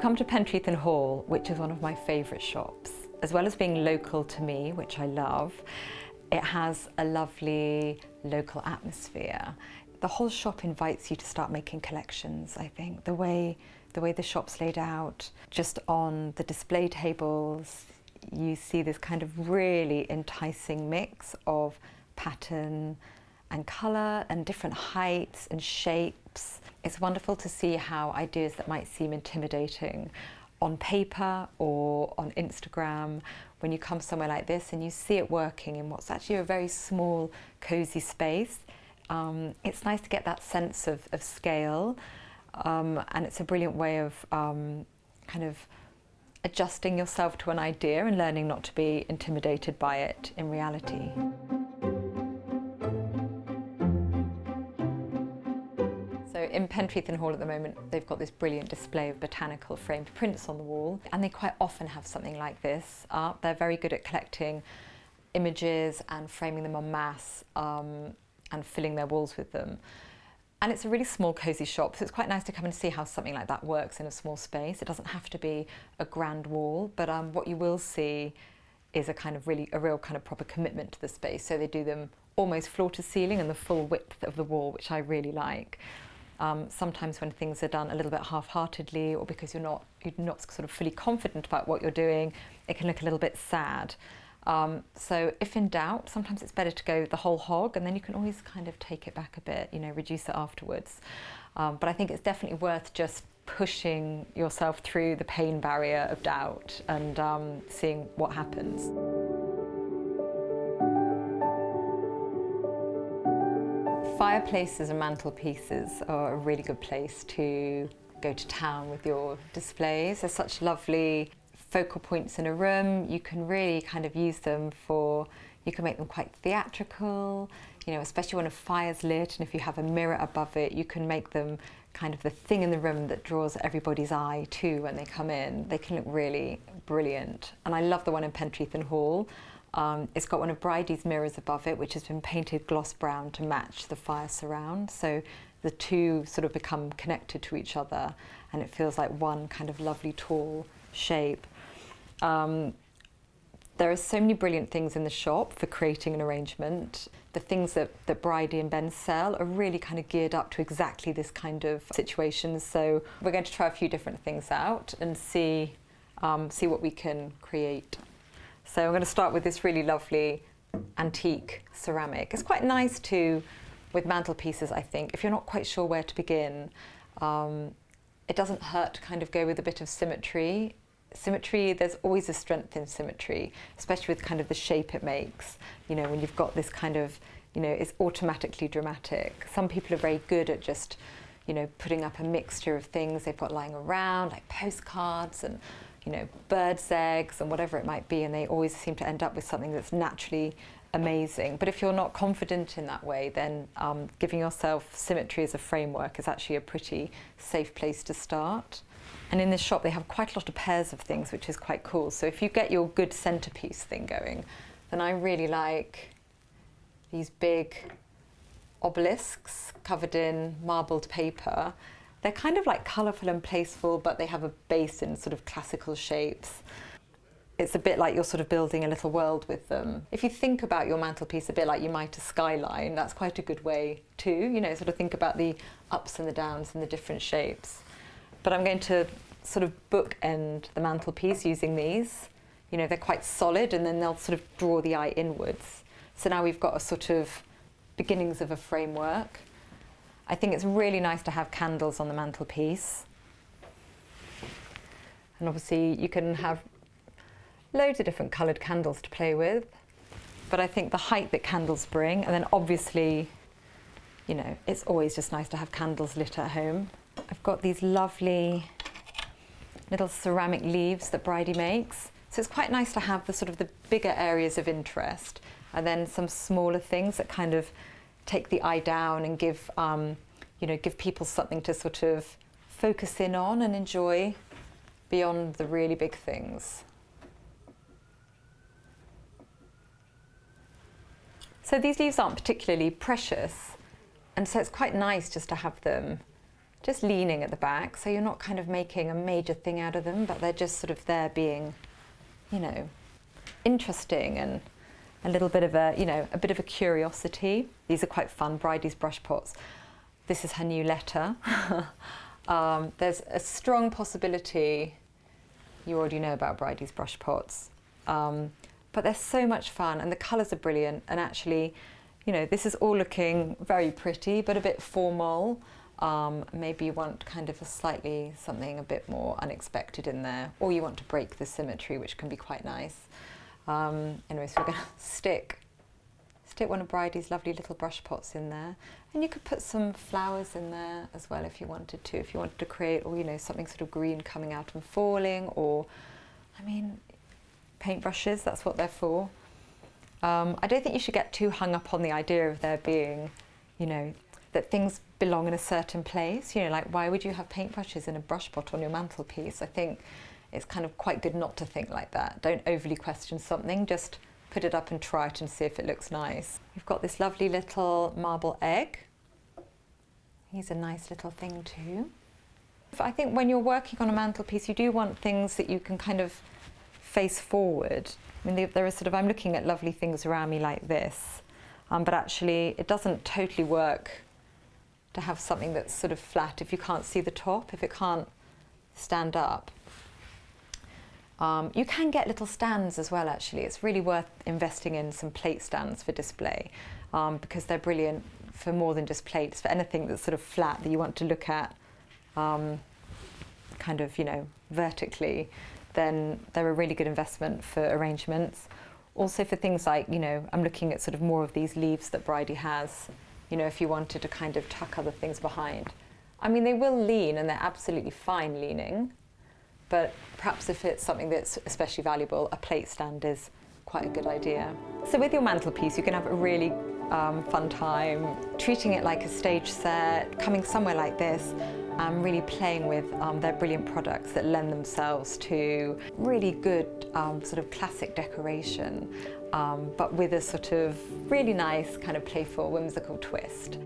come to Pentreath Hall, which is one of my favourite shops. As well as being local to me, which I love, it has a lovely local atmosphere. The whole shop invites you to start making collections, I think. The way the shop's laid out, just on the display tables, you see this kind of really enticing mix of pattern and colour and different heights and shapes. It's wonderful to see how ideas that might seem intimidating on paper or on Instagram, when you come somewhere like this and you see it working in what's actually a very small, cosy space. It's nice to get that sense of scale, and it's a brilliant way of kind of adjusting yourself to an idea and learning not to be intimidated by it in reality. So in Pentreath Hall at the moment, they've got this brilliant display of botanical framed prints on the wall, and they quite often have something like this up. They're very good at collecting images and framing them en masse and filling their walls with them. And it's a really small, cosy shop, so it's quite nice to come and see how something like that works in a small space. It doesn't have to be a grand wall, but what you will see is a real kind of proper commitment to the space. So they do them almost floor to ceiling and the full width of the wall, which I really like. Sometimes when things are done a little bit half-heartedly, or because you're not sort of fully confident about what you're doing, it can look a little bit sad. So if in doubt, sometimes it's better to go the whole hog, and then you can always kind of take it back a bit, reduce it afterwards. But I think it's definitely worth just pushing yourself through the pain barrier of doubt and seeing what happens. Fireplaces and mantelpieces are a really good place to go to town with your displays. They're such lovely focal points in a room. You can really kind of use them you can make them quite theatrical, especially when a fire's lit, and if you have a mirror above it, you can make them kind of the thing in the room that draws everybody's eye too when they come in. They can look really brilliant. And I love the one in Pentreath Hall. It's got one of Bridie's mirrors above it, which has been painted gloss brown to match the fire surround. So the two sort of become connected to each other, and it feels like one kind of lovely tall shape. There are so many brilliant things in the shop for creating an arrangement. The things that Bridie and Ben sell are really kind of geared up to exactly this kind of situation. So we're going to try a few different things out and see what we can create. So I'm going to start with this really lovely antique ceramic. It's quite nice with mantelpieces, I think, if you're not quite sure where to begin. It doesn't hurt to kind of go with a bit of symmetry. There's always a strength in symmetry, especially with kind of the shape it makes. When you've got this kind of, it's automatically dramatic. Some people are very good at just, putting up a mixture of things they've got lying around, like postcards and, birds' eggs and whatever it might be, and they always seem to end up with something that's naturally amazing. But if you're not confident in that way, then giving yourself symmetry as a framework is actually a pretty safe place to start. And in this shop, they have quite a lot of pairs of things, which is quite cool. So if you get your good centerpiece thing going, then I really like these big obelisks covered in marbled paper. They're kind of like colourful and placeful, but they have a base in sort of classical shapes. It's a bit like you're sort of building a little world with them. If you think about your mantelpiece a bit like you might a skyline, that's quite a good way too, sort of think about the ups and the downs and the different shapes. But I'm going to sort of bookend the mantelpiece using these. They're quite solid, and then they'll sort of draw the eye inwards. So now we've got a sort of beginnings of a framework. I think it's really nice to have candles on the mantelpiece. And obviously you can have loads of different coloured candles to play with. But I think the height that candles bring, and then obviously, it's always just nice to have candles lit at home. I've got these lovely little ceramic leaves that Bridie makes. So it's quite nice to have the bigger areas of interest, and then some smaller things that kind of take the eye down and give people something to sort of focus in on and enjoy beyond the really big things. So these leaves aren't particularly precious, and so it's quite nice just to have them just leaning at the back, so you're not kind of making a major thing out of them, but they're just sort of there being, you know, interesting and a little bit of a, you know, a bit of a curiosity. These are quite fun, Bridie's brush pots. This is her new letter. There's a strong possibility, you already know about Bridie's brush pots, but they're so much fun and the colours are brilliant, and actually, you know, this is all looking very pretty but a bit formal. Maybe you want kind of something a bit more unexpected in there, or you want to break the symmetry, which can be quite nice. Anyway, so we're going to stick one of Bridie's lovely little brush pots in there, and you could put some flowers in there as well if you wanted to create, or you know, something sort of green coming out and falling, or I mean, paintbrushes, that's what they're for. I don't think you should get too hung up on the idea of there being, you know, that things belong in a certain place. You know, like, why would you have paintbrushes in a brush pot on your mantelpiece? I think it's kind of quite good not to think like that. Don't overly question something, just put it up and try it and see if it looks nice. We've got this lovely little marble egg. He's a nice little thing too. I think when you're working on a mantelpiece, you do want things that you can kind of face forward. I mean, there are sort of, I'm looking at lovely things around me like this, but actually it doesn't totally work to have something that's sort of flat if you can't see the top, if it can't stand up. You can get little stands as well, actually. It's really worth investing in some plate stands for display, because they're brilliant for more than just plates, for anything that's sort of flat that you want to look at kind of, you know, vertically, then they're a really good investment for arrangements. Also for things like, you know, I'm looking at sort of more of these leaves that Bridie has, you know, if you wanted to kind of tuck other things behind. I mean, they will lean and they're absolutely fine leaning, but perhaps if it's something that's especially valuable, a plate stand is quite a good idea. So with your mantelpiece, you can have a really fun time treating it like a stage set, coming somewhere like this, really playing with their brilliant products that lend themselves to really good sort of classic decoration, but with a sort of really nice kind of playful, whimsical twist.